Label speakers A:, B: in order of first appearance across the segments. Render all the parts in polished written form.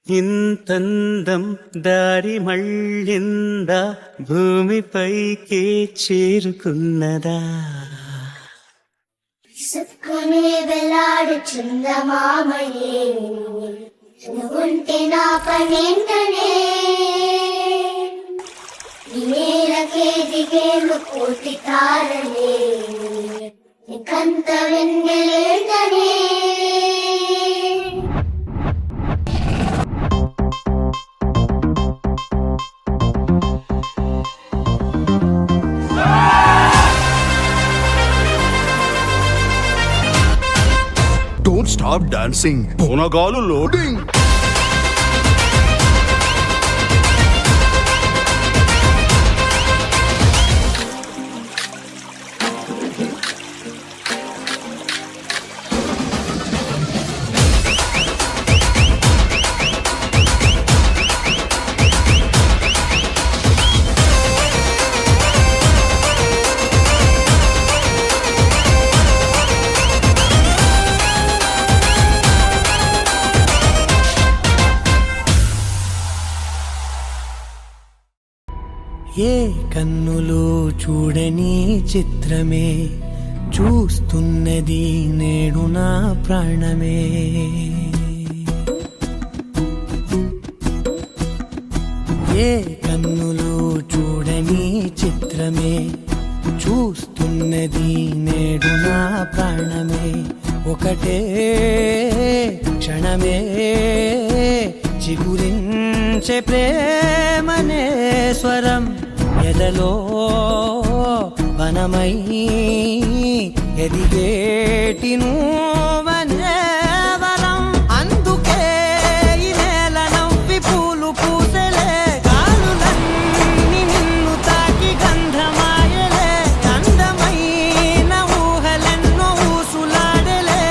A: ఇంతందం దారి మళ్ళిందా భూమిపైకే చేరుకున్నదా
B: సుక్కునే వెలాడు చందమామయే నువ్వుంటే నా పనేంటనే నేలకే దిగేలు కోటి తారలే నీకంత వెన్నెలేంటనే
C: Don't stop dancing. Bonagalu loading.
A: ఏ కన్నులు చూడని చిత్రమే చూస్తున్నది నేడు నా ప్రాణమే ఏ కన్నులు చూడని చిత్రమే చూస్తున్నది నేడు నా ప్రాణమే ఒకటే క్షణమే చిగురించే ప్రేమనే స్వరం ఎదలో వనమై ఎదిగేటి నువ్వనే వరం అందుకే ఈ నేల నవ్వి పూలు పూసలే గాలులన్నీ నిన్ను తాకి గంధమాయలే అందమైన ఊహలెన్నో ఊసులాడలే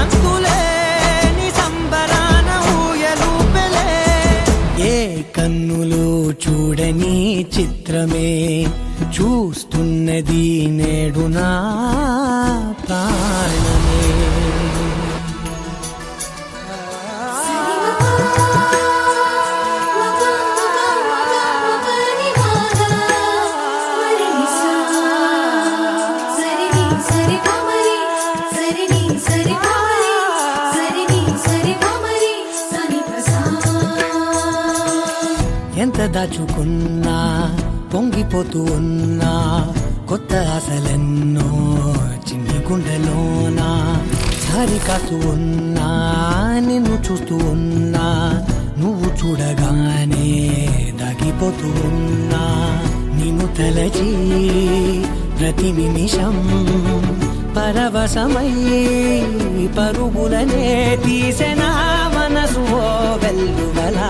A: అందులేని సంబరాన ఊయలూపెలే ఏ కన్నులు చూడని చిత్రమే చూస్తున్నది నేడు నా ప్రాణమే ఎంత దాచుకున్నా పొంగిపోతూ ఉన్నా కొత్త ఆశలెన్నో చిన్ని గుండెలోనా దారి కాస్తూ ఉన్నా నిన్ను చూస్తూ ఉన్నా నువ్వు చూడగానే దాగిపోతూ ఉన్నా నిన్ను తలచి ప్రతి నిమిషం పరవశమై పరుగులనే తీసెనా మనసు ఓ వెల్లువలా